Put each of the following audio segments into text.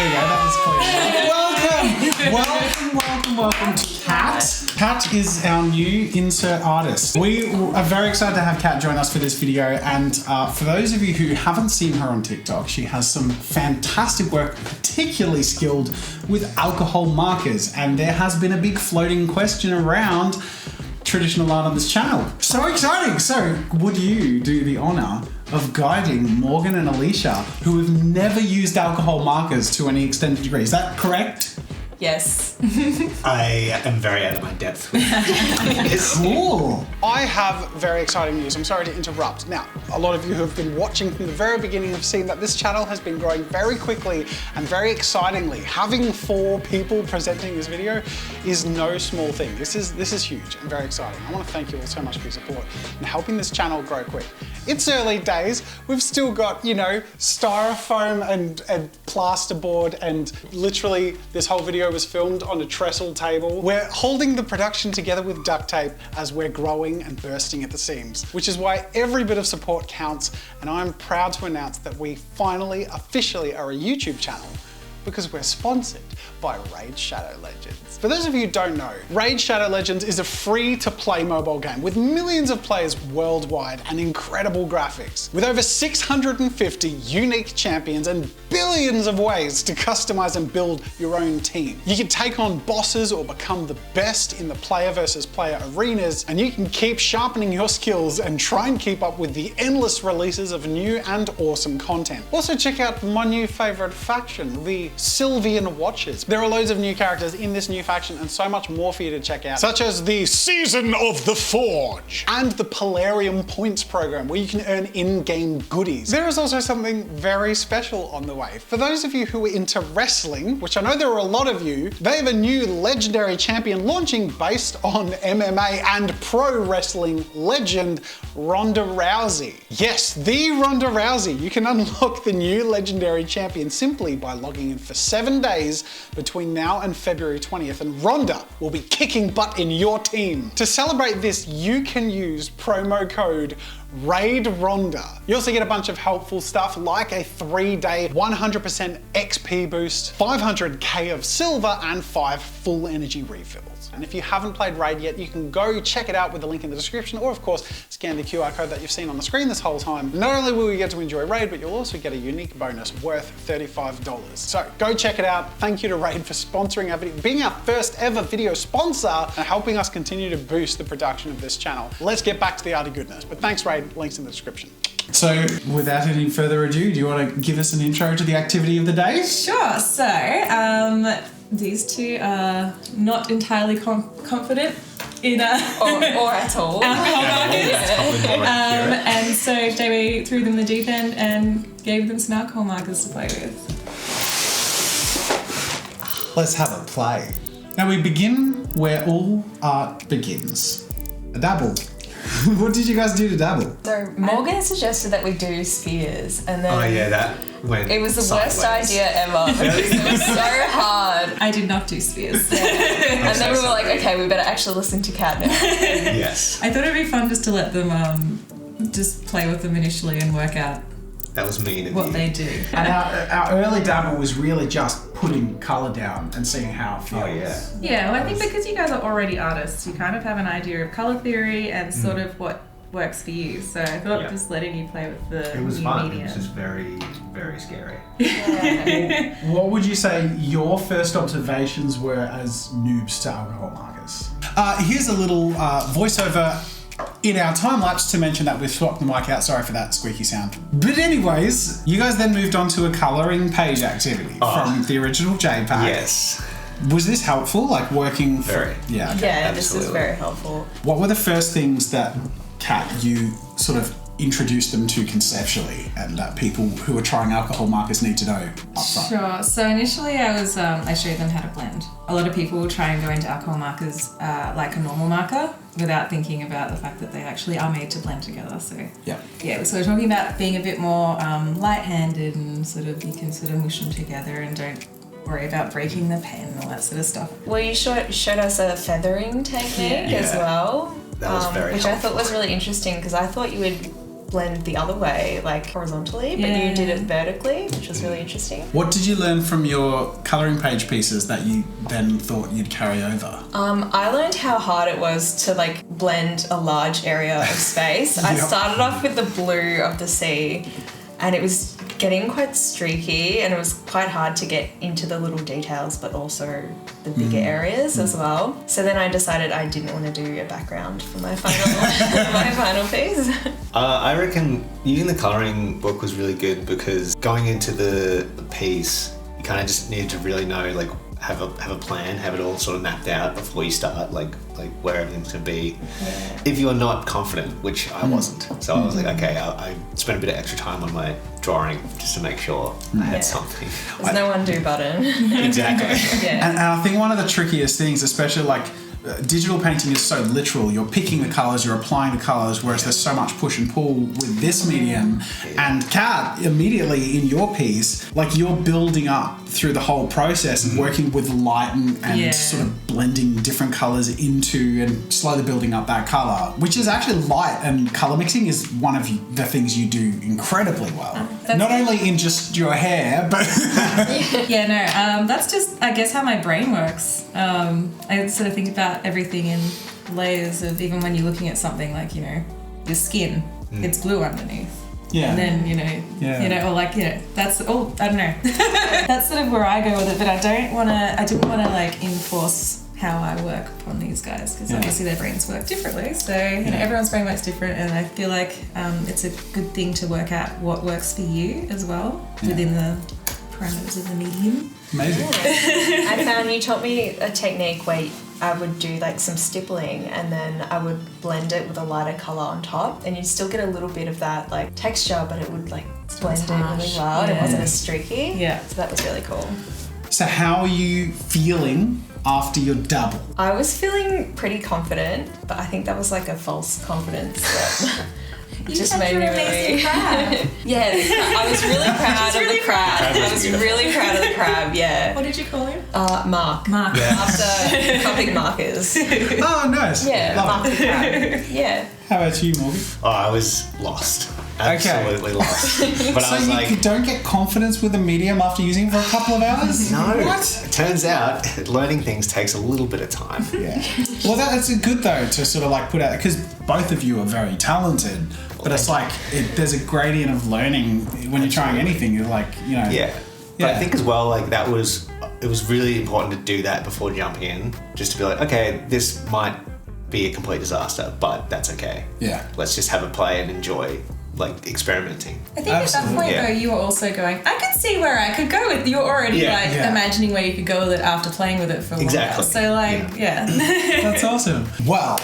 There you go, that was clear. Welcome to Kat. Kat is our new insert artist. We are very excited to have Kat join us for this video, and for those of you who haven't seen her on TikTok, she has some fantastic work, particularly skilled with alcohol markers, and there has been a big floating question around traditional art on this channel. So exciting! So, would you do the honour of guiding Morgan and Alicia, who have never used alcohol markers to any extended degree? Is that correct? Yes. I am very out of my depth with this. Cool. I have very exciting news. I'm sorry to interrupt. Now, a lot of you who have been watching from the very beginning have seen that this channel has been growing very quickly and very excitingly. Having 4 people presenting this video is no small thing. This is huge and very exciting. I want to thank you all so much for your support in helping this channel grow quick. It's early days. We've still got, you know, styrofoam and plasterboard, and literally this whole video was filmed on a trestle table. We're holding the production together with duct tape as we're growing and bursting at the seams, which is why every bit of support counts, and I'm proud to announce that we finally officially are a YouTube channel because we're sponsored by Raid Shadow Legends. For those of you who don't know, Raid Shadow Legends is a free-to-play mobile game with millions of players worldwide and incredible graphics. With over 650 unique champions and billions of ways to customize and build your own team. You can take on bosses or become the best in the player versus player arenas, and you can keep sharpening your skills and try and keep up with the endless releases of new and awesome content. Also check out my new favorite faction, the Sylvian Watchers. There are loads of new characters in this new faction and so much more for you to check out, such as the Season of the Forge and the Polarium Points program, where you can earn in-game goodies. There is also something very special on the way. For those of you who are into wrestling, which I know there are a lot of you, they have a new legendary champion launching based on MMA and pro wrestling legend Ronda Rousey. Yes, the Ronda Rousey. You can unlock the new legendary champion simply by logging in for 7 days between now and February 20th, and Ronda will be kicking butt in your team. To celebrate this, you can use promo code RAIDRONDA. You also get a bunch of helpful stuff like a 3-day 100% XP boost, 500k of silver, and 5 full energy refills. And if you haven't played Raid yet, you can go check it out with the link in the description, or of course, scan the QR code that you've seen on the screen this whole time. Not only will you get to enjoy Raid, but you'll also get a unique bonus worth $35. So go check it out. Thank you to Raid for sponsoring our video, being our first ever video sponsor, and helping us continue to boost the production of this channel. Let's get back to the art of goodness. But thanks, Raid. Links in the description. So, without any further ado, do you want to give us an intro to the activity of the day? Sure. So, these two are not entirely confident in or at all alcohol markers. And so JB threw them the deep end and gave them some alcohol markers to play with. Let's have a play. Now we begin where all art begins. A dabble. What did you guys do to dabble? So Morgan suggested that we do spears, and then Oh yeah, that went it was the sideways. worst idea ever because it was so hard. I did not do spears. And then we were like, okay, we better actually listen to Kat now. Yes, I thought it'd be fun just to let them just play with them initially and work out that was mean of what you. they do. And our early dabble was really just putting colour down and seeing how it feels. Oh yeah. Yeah, well, I think because you guys are already artists, you kind of have an idea of colour theory and sort of what works for you. So I thought just letting you play with the It was new fun. medium. It was just very, very scary. What would you say your first observations were as noobs to alcohol markers? Here's a little voiceover in our time lapse to mention that we've swapped the mic out. Sorry for that squeaky sound. But anyways, you guys then moved on to a colouring page activity from the original JPEG. Yes. Was this helpful, like working? Very. Yeah. Okay. Yeah, this is Absolutely. very helpful. What were the first things that, Kat, you sort of introduced them to conceptually, and that people who are trying alcohol markers need to know up front? Sure. So initially I showed them how to blend. A lot of people try and go into alcohol markers like a normal marker without thinking about the fact that they actually are made to blend together. So yeah, so we're talking about being a bit more light-handed, and sort of you can sort of mush them together and don't worry about breaking the pen and all that sort of stuff. Well, you showed us a feathering technique as Yeah. well, That was very which I helpful. thought was really interesting because I thought you would blend the other way, like horizontally, but you did it vertically, which was really interesting. What did you learn from your colouring page pieces that you then thought you'd carry over? I learned how hard it was to like blend a large area of space. I started off with the blue of the sea, and it was getting quite streaky, and it was quite hard to get into the little details, but also the bigger areas as well. So then I decided I didn't want to do a background for my final piece. I reckon using the colouring book was really good because going into the piece, you kind of just needed to really know, like, have a plan, have it all sort of mapped out before you start, like where everything's going to be. Yeah. If you're not confident, which I wasn't. So I was like, okay, I spent a bit of extra time on my drawing just to make sure I had something. There's no undo button. Exactly. And I think one of the trickiest things, especially like digital painting is so literal. You're picking the colours, you're applying the colours, whereas there's so much push and pull with this medium. And Kat, immediately in your piece, like you're building up through the whole process and working with light and sort of blending different colours into and slowly building up that colour, which is actually light and colour mixing is one of the things you do incredibly well. Not only in just your hair, but... that's just, I guess, how my brain works. I sort of think about everything in layers of, even when you're looking at something like, your skin, it's blue underneath. Yeah. And then, or like, that's all, I don't know. That's sort of where I go with it, but I didn't want to like enforce how I work upon these guys, because obviously their brains work differently. So, everyone's brain works different, and I feel like it's a good thing to work out what works for you as well within the parameters of the medium. Amazing. Yeah. I found you taught me a technique where I would do like some stippling, and then I would blend it with a lighter colour on top, and you'd still get a little bit of that like texture, but it would like blend it really well. It wasn't as streaky. Yeah. So that was really cool. So how are you feeling after your double? I was feeling pretty confident, but I think that was like a false confidence that just made me really proud. I was really proud of the crab. I was really proud of the crab, What did you call him? Mark. After cupping markers. Oh, nice. Yeah, Mark the crab. Yeah. How about you, Morgan? Oh, I was lost. Absolutely lost. But so I was you like, don't get confidence with a medium after using it for a couple of hours? No. What? It turns out learning things takes a little bit of time. Yeah. Well, that's good though to sort of like put out, because both of you are very talented, but it's like there's a gradient of learning when you're trying anything. You're like, Yeah. But I think as well, like it was really important to do that before jumping in, just to be like, okay, this might be a complete disaster, but that's okay. Yeah. Let's just have a play and enjoy like experimenting. I think at that point though, you were also going, I could see where I could go with, you were already imagining where you could go with it after playing with it for a while. So like, That's awesome. Well,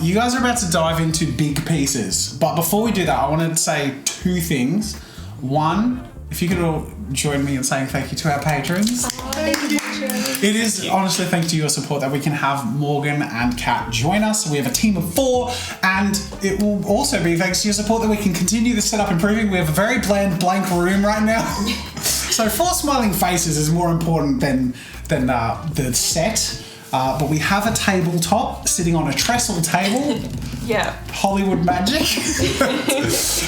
you guys are about to dive into big pieces, but before we do that, I wanted to say two things. One, if you could all join me in saying thank you to our patrons. Thank you, patrons. It is honestly thanks to your support that we can have Morgan and Kat join us. We have a team of 4, and it will also be thanks to your support that we can continue the setup improving. We have a very bland, blank room right now. So 4 smiling faces is more important than the set. But we have a tabletop sitting on a trestle table. Yeah. Hollywood magic.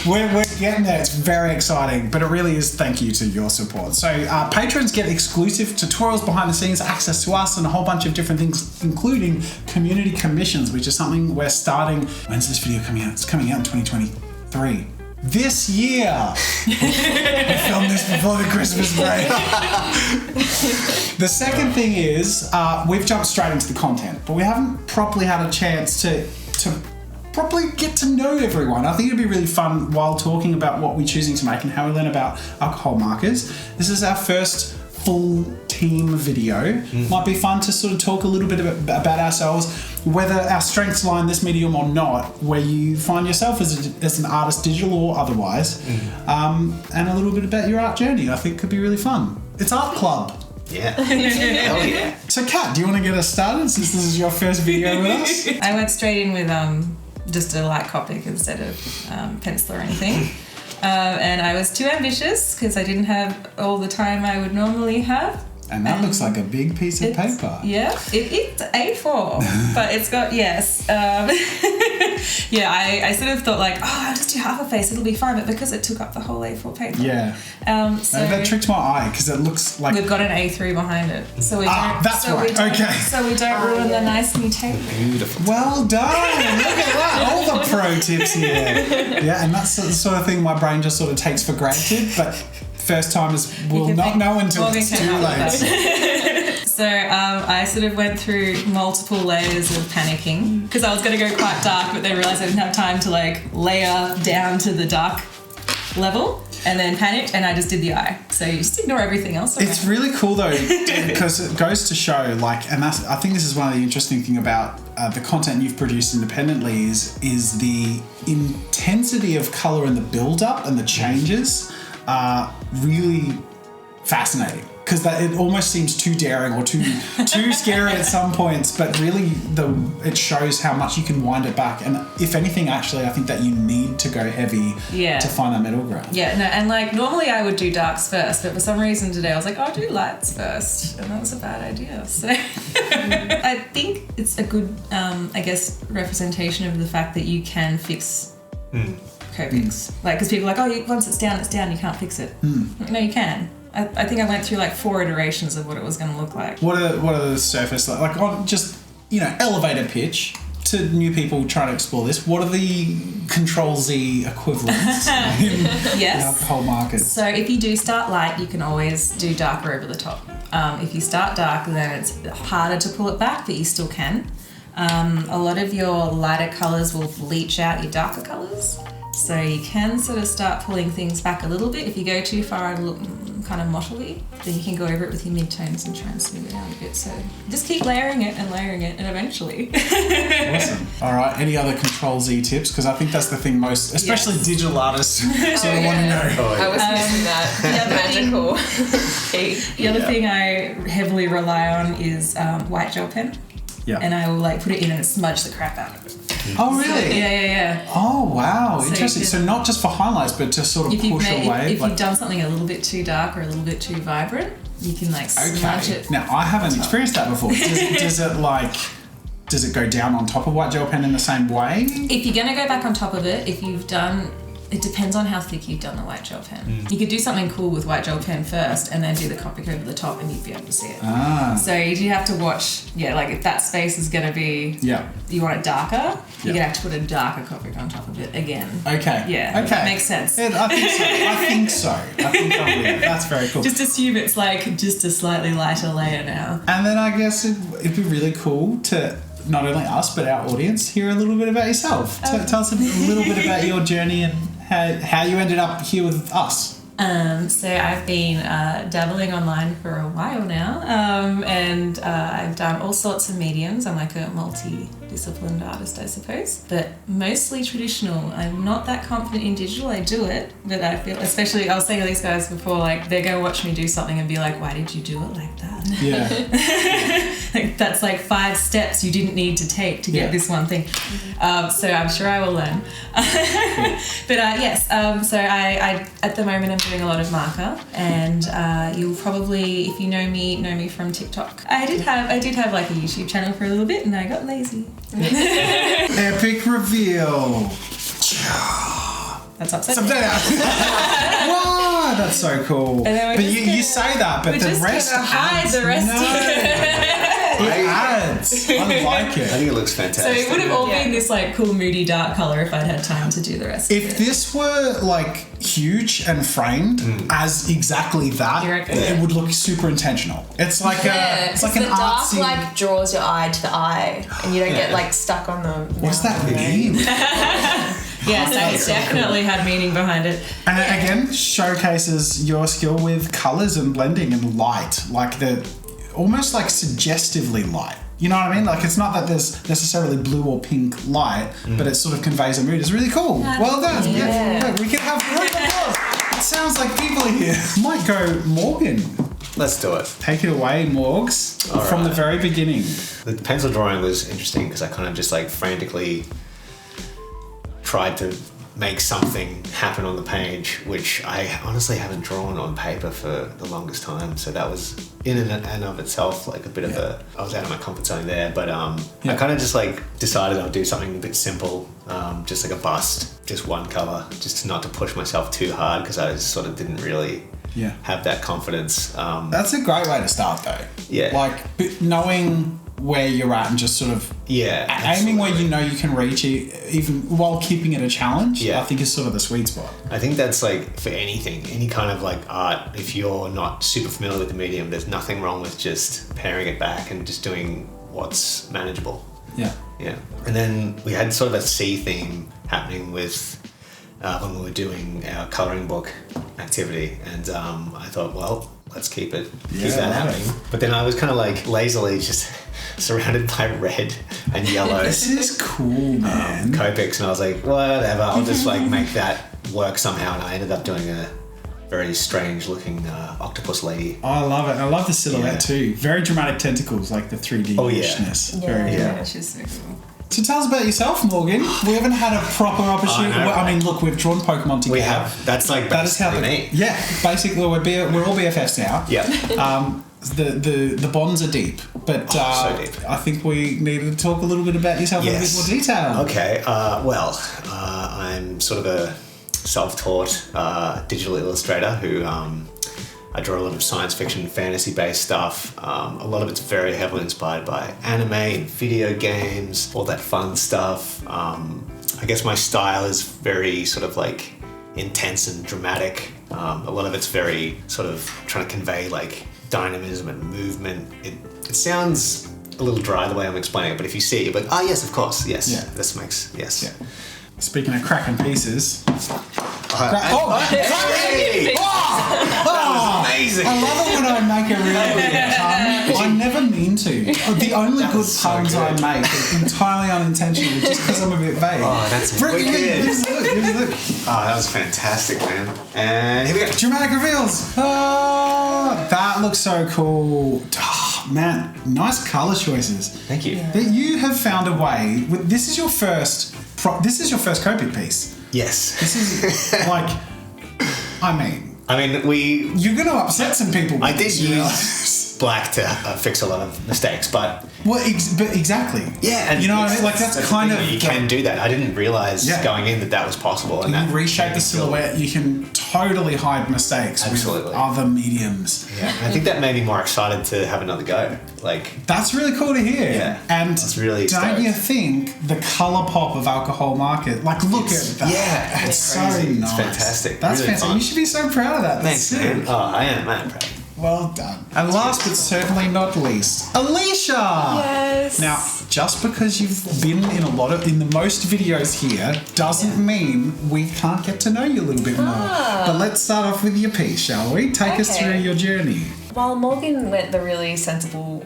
we're getting there. It's very exciting, but it really is thank you to your support. So patrons get exclusive tutorials, behind the scenes, access to us, and a whole bunch of different things, including community commissions, which is something we're starting. When's this video coming out? It's coming out in 2023. This year. We filmed this before the Christmas break. The second thing is, we've jumped straight into the content, but we haven't properly had a chance to properly get to know everyone. I think it'd be really fun while talking about what we're choosing to make and how we learn about alcohol markers. This is our first full team video. Might be fun to sort of talk a little bit about ourselves, whether our strengths lie in this medium or not, where you find yourself as an artist, digital or otherwise, and a little bit about your art journey. I think could be really fun. It's Art Club. Yeah. Hell yeah. So Kat, do you want to get us started since this is your first video with us? I went straight in with just a light Copic instead of pencil or anything. And I was too ambitious because I didn't have all the time I would normally have. And that looks like a big piece of paper. Yeah, it's A4, but it's got, yes. Yeah, I sort of thought like, I'll just do half a face, it'll be fine, but because it took up the whole A4 paper. Yeah. So that tricked my eye because it looks like... we've got an A3 behind it. So we don't, that's so right, we don't, okay. So we don't ruin the nice new tape. Beautiful. Well done! Look at that! All the pro tips here. Yeah, and that's the sort of thing my brain just sort of takes for granted, but first timers will not know until it's too late. So I sort of went through multiple layers of panicking because I was going to go quite dark, but then realised I didn't have time to like layer down to the dark level, and then panicked and I just did the eye. So you just ignore everything else. It's really cool though because it goes to show like, and that's, I think this is one of the interesting thing about the content you've produced independently is the intensity of colour and the build-up and the changes are really fascinating. Because it almost seems too daring or too scary at some points, but really it shows how much you can wind it back. And if anything, actually, I think that you need to go heavy to find that middle ground. Yeah, no, and like normally I would do darks first, but for some reason today I was like, I'll do lights first, and that was a bad idea. So I think it's a good, I guess, representation of the fact that you can fix Copics. Like, because people are like, once it's down, you can't fix it. No, you can. I think I went through like 4 iterations of what it was going to look like. What are the surface like on just elevator pitch to new people trying to explore this? What are the Control-Z equivalents in alcohol markets? So if you do start light, you can always do darker over the top. If you start dark, then it's harder to pull it back, but you still can. A lot of your lighter colours will bleach out your darker colours. So you can sort of start pulling things back a little bit. If you go too far and look kind of mottly, then you can go over it with your mid-tones and try and smooth it out a bit. So just keep layering it, and eventually. Awesome. All right, any other Control-Z tips? Because I think that's the thing most, especially digital artists, sort of want to know. I was missing that. Magical. The other thing I heavily rely on is white gel pen. Yeah. And I will like put it in and smudge the crap out of it. Oh, really? Yeah. Oh, wow. So interesting. So not just for highlights, but just sort of push away. If you've done something a little bit too dark or a little bit too vibrant, you can like smudge it. Now, I haven't experienced that before. Does it go down on top of white gel pen in the same way? If you're going to go back on top of it, it depends on how thick you've done the white gel pen. You could do something cool with white gel pen first and then do the Copic over the top and you'd be able to see it. So you do have to watch, like if that space is going to be, you want it darker, you're going to have to put a darker Copic on top of it again. Okay. Yeah, okay. That makes sense. Yeah, I think so. I think I'm with it. That's very cool. Just assume it's like just a slightly lighter layer now. And then I guess it'd be really cool to not only us but our audience hear a little bit about yourself. Tell us a little bit about your journey and how you ended up here with us. So I've been dabbling online for a while now, and I've done all sorts of mediums. I'm like a multi-disciplined artist, I suppose, but mostly traditional. I'm not that confident in digital. I do it, but I feel, especially, I was saying to these guys before, like they're going to watch me do something and be like, why did you do it like that? Yeah. Like, that's like 5 steps you didn't need to take to get this one thing. So I'm sure I will learn. But yes, so I at the moment I'm doing a lot of marker, and you'll probably, if you know me from TikTok. I did have like a YouTube channel for a little bit, and I got lazy. Epic reveal. That's upsetting. Wow, that's so cool. But you say that, but the rest hide the rest. It adds. I like it. I think it looks fantastic. So it would have all been this like cool moody dark colour if I'd had time to do the rest. If this were like huge and framed as exactly that, it would look super intentional. It's like it's like an the dark artsy. like draws your eye to the eye, and you don't get like stuck on the. What's that mean? Yes, it definitely had meaning behind it. And it, again, showcases your skill with colours and blending and light, like the almost like suggestively light. You know what I mean? Like it's not that there's necessarily blue or pink light, but it sort of conveys a mood. It's really cool. Well done. Yeah. We can have a round of applause. It sounds like people are here. Might go Morgan. Let's do it. Take it away, Morgs, from the very beginning. The pencil drawing was interesting because I kind of just like frantically tried to make something happen on the page, which I honestly haven't drawn on paper for the longest time. So that was in and of itself like a bit of I was out of my comfort zone there. But I kind of just like decided I'll do something a bit simple, just like a bust, just one color, just not to push myself too hard because I just sort of didn't really have that confidence. That's a great way to start though. Yeah. Like knowing where you're at and just sort of aiming where you know you can reach it, even while keeping it a challenge, I think is sort of the sweet spot. I think that's like for anything, any kind of like art, if you're not super familiar with the medium, there's nothing wrong with just paring it back and just doing what's manageable. Yeah. Yeah. And then we had sort of a sea theme happening with when we were doing our colouring book activity, and I thought, well, let's keep that happening. But then I was kind of like lazily just surrounded by red and yellow. This is cool, man. Copics, and I was like, whatever, I'll just like make that work somehow, and I ended up doing a very strange looking octopus lady. Oh, I love it. I love the silhouette too. Very dramatic tentacles, like the 3D-ishness. She's so cool. So tell us about yourself, Morgan. We haven't had a proper opportunity. I mean, look, we've drawn Pokemon together. We have. That's like basically me. Yeah, basically we're all BFFs now. Yeah. The bonds are deep, but so deep. I think we needed to talk a little bit about yourself in a bit more detail. Okay. I'm sort of a self-taught digital illustrator who I draw a lot of science fiction, fantasy-based stuff. A lot of it's very heavily inspired by anime and video games, all that fun stuff. I guess my style is very sort of like intense and dramatic. A lot of it's very sort of trying to convey like dynamism and movement. It sounds a little dry the way I'm explaining it, but if you see it, you're like, oh yes, of course, yes. Yeah. This makes, yes. Yeah. Speaking of cracking pieces. That was amazing. I love it when I make a really good pun. I never mean to. The only good puns I make are entirely unintentional just because I'm a bit vague. Oh, that's wicked. Look. Oh, that was fantastic, man. And here we go. Dramatic reveals. Oh, that looks so cool. Oh, man, nice colour choices. Thank you. That you have found a way. This is your first Copic piece. Yes. This is like, I mean, you're going to upset some people. I did use black to fix a lot of mistakes, but but exactly. Yeah, and you know what I mean. Like that's kind of you can do that. I didn't realize going in that was possible, and you reshape the silhouette. You can totally hide mistakes with other mediums. Yeah, and I think that made me more excited to have another go. Like that's really cool to hear. Yeah, and it's really don't you think the color pop of Alcohol Market? Like look at that. Yeah, it's so crazy. nice. It's fantastic. That's really fantastic. fun. You should be so proud of that. Thanks, man. Oh, I am proud. Well done. And last but certainly not least, Alicia. Yes. Now, just because you've been in the most videos here doesn't mean we can't get to know you a little bit more. But let's start off with your piece, shall we? Take us through your journey. While Morgan went the really sensible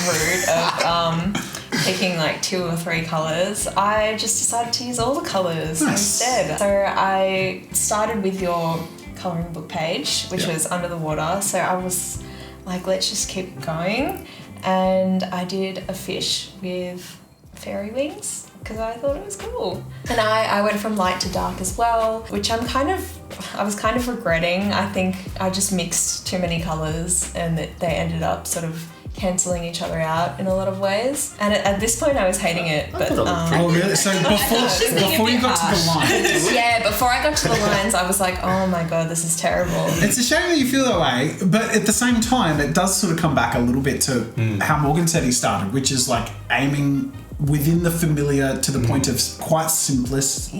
route of picking like 2 or 3 colours, I just decided to use all the colours instead. So I started with your colouring book page, which was Under the Water. So I was like, let's just keep going. And I did a fish with fairy wings because I thought it was cool. And I went from light to dark as well, which I was kind of regretting. I think I just mixed too many colours and that they ended up sort of cancelling each other out in a lot of ways. And at this point I was hating it. But oh really? So before you got to the lines. Yeah, before I got to the lines I was like, oh my god, this is terrible. It's a shame that you feel that way, but at the same time it does sort of come back a little bit to how Morgan said he started, which is like aiming within the familiar to the point of quite simplistic.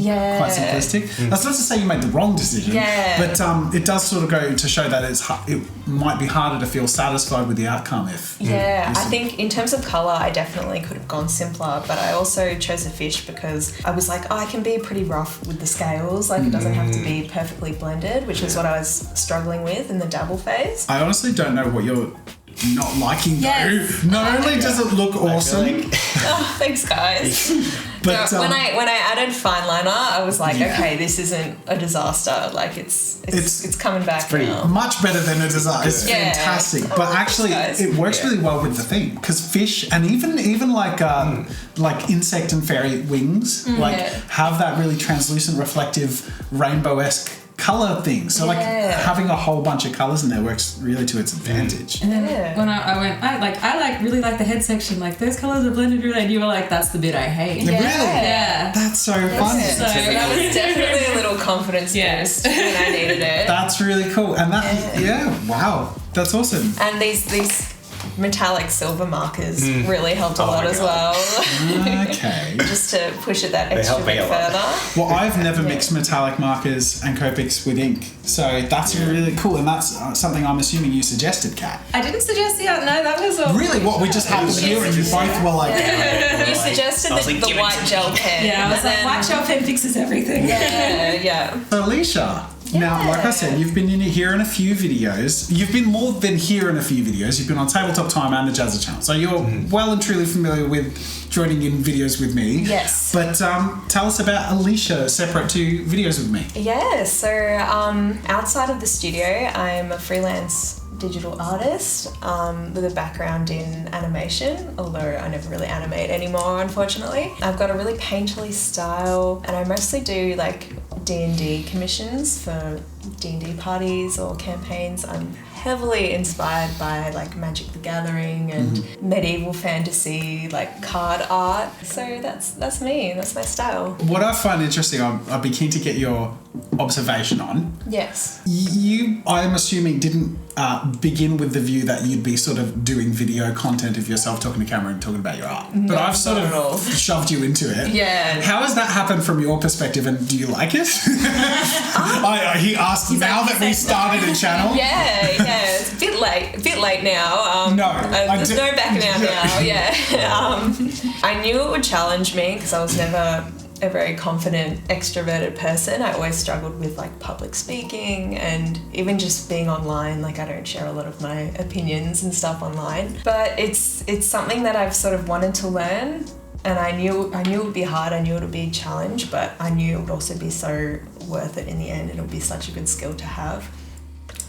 That's not to say you made the wrong decision, but it does sort of go to show that it might be harder to feel satisfied with the outcome if I think in terms of colour I definitely could have gone simpler, but I also chose a fish because I was like, I can be pretty rough with the scales, like it doesn't have to be perfectly blended, which is what I was struggling with in the dabble phase. I honestly don't know what you're not liking though. Not only does it look awesome, oh, thanks guys. But So when I added fine liner, I was like, Yeah. okay, this isn't a disaster. Like it's coming back now. much better than a disaster. It's Yeah. fantastic. But actually, guys. it works really well with the theme because fish and even like insect and fairy wings have that really translucent, reflective, rainbow-esque color thing. So like having a whole bunch of colors in there works really to its advantage. And then when I really like the head section. Like those colors are blended really, and you were like, "That's the bit I hate." Really? Yeah. That's so funny. So That was definitely a little confidence boost when I needed it. That's really cool. And wow. That's awesome. And these metallic silver markers really helped a lot as well. Okay. Just to push it that extra help me bit a lot. further. Well, I've never mixed metallic markers and Copics with ink, so that's really cool, and that's something I'm assuming you suggested, Kat. I didn't suggest the art. No, that was all. Really? What, we just happened here and you both were like... You suggested the white gel pen. Yeah, I was and like, then- white gel pen fixes everything. Yeah. So, Alicia, now, like I said, you've been here in a few videos. You've been more than here in a few videos. You've been on Tabletop Time and the Jazza channel, so you're well and truly familiar with joining in videos with me. Yes. But tell us about Alicia, separate to videos with me. Yeah, so outside of the studio, I'm a freelance digital artist with a background in animation, although I never really animate anymore, unfortunately. I've got a really painterly style, and I mostly do like D&D commissions for D&D parties or campaigns. I'm heavily inspired by like Magic the Gathering and medieval fantasy, like card art. So that's me, that's my style. What I find interesting, I'd be keen to get your observation on. Yes. You, I'm assuming, didn't begin with the view that you'd be sort of doing video content of yourself talking to camera and talking about your art. But I've sort not at all. of shoved you into it. Yeah. How has that happened from your perspective, and do you like it? He asked now that we started a channel. Yeah, it's a bit late now. There's no backing out now. Yeah. I knew it would challenge me because I was never a very confident, extroverted person. I always struggled with like public speaking and even just being online. Like I don't share a lot of my opinions and stuff online. But it's something that I've sort of wanted to learn. And I knew it would be hard, I knew it would be a challenge, but I knew it would also be so worth it in the end. It would be such a good skill to have.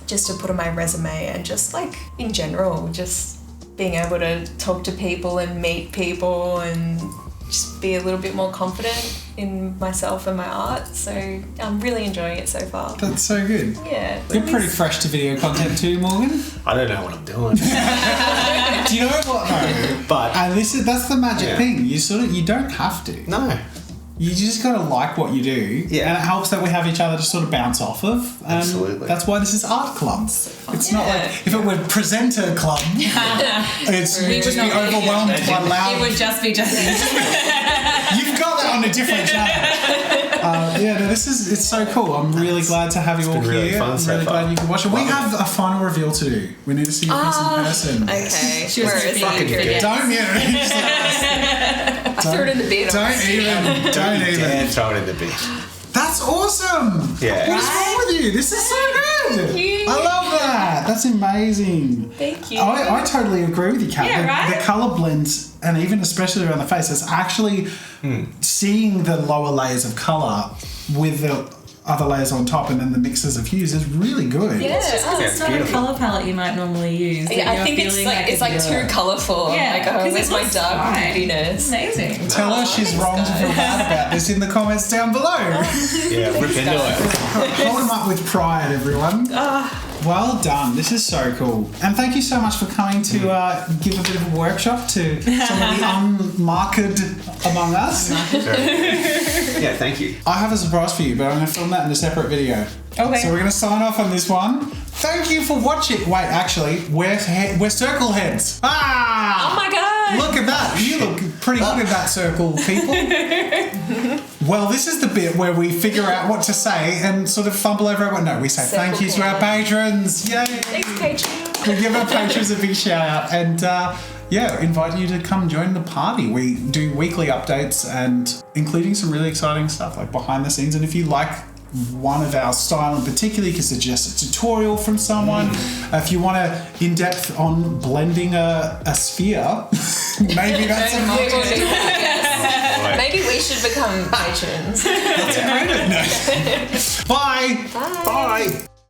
Just to put on my resume and just like in general, just being able to talk to people and meet people and just be a little bit more confident in myself and my art. So I'm really enjoying it so far. That's so good. Yeah. You're pretty fresh to video content too, Morgan. I don't know what I'm doing. Do you know what though? But And that's the magic thing. You don't have to. no. You just gotta like what you do, and it helps that we have each other to sort of bounce off of. Absolutely. That's why this is art club. It's not like if it were presenter club, we'd just be overwhelmed by loud. It would just be You've got that on a different channel. It's so cool. I'm really glad to have you all been really here. fun I'm so really far. glad you can watch it. We have a final reveal to do. We need to see your piece in person. Okay. Where is fucking it? good. Don't Throw it in the bin. Don't even. Throw it in the bin. That's awesome. Yeah. What is wrong with you? This is so good. Thank you. I love that. That's amazing. Thank you. I totally agree with you, Kat. Yeah, right? The colour blends, and even especially around the face, it's actually seeing the lower layers of colour with the other layers on top and then the mixes of hues is really good. Yeah. It's not a colour palette you might normally use. Yeah, I think it's like too colourful. Yeah, like, oh, 'cause where's it my looks dark fine. moodiness? Amazing. Tell her she's wrong to feel bad about this in the comments down below. Yeah, rip into it. Hold them up with pride, everyone. Well done. This is so cool. And thank you so much for coming to give a bit of a workshop to some of the unmarked among us. Yeah, thank you. I have a surprise for you, but I'm going to film that in a separate video. Okay. So we're going to sign off on this one. Thank you for watching. Wait, actually, we're circle heads. Ah! Oh my god! Look at that. You look pretty good in that circle, people. Well, this is the bit where we figure out what to say and sort of fumble over everyone. No, we say thank you to our patrons. Yay! Thanks, Patreon. We give our patrons a big shout out and invite you to come join the party. We do weekly updates and including some really exciting stuff like behind the scenes. And if you like one of our style in particular, you can suggest a tutorial from someone. If you want to in-depth on blending a sphere, maybe that's a We will do that, yes. Maybe we should should become patrons. That's a great note. Bye. Bye. Bye.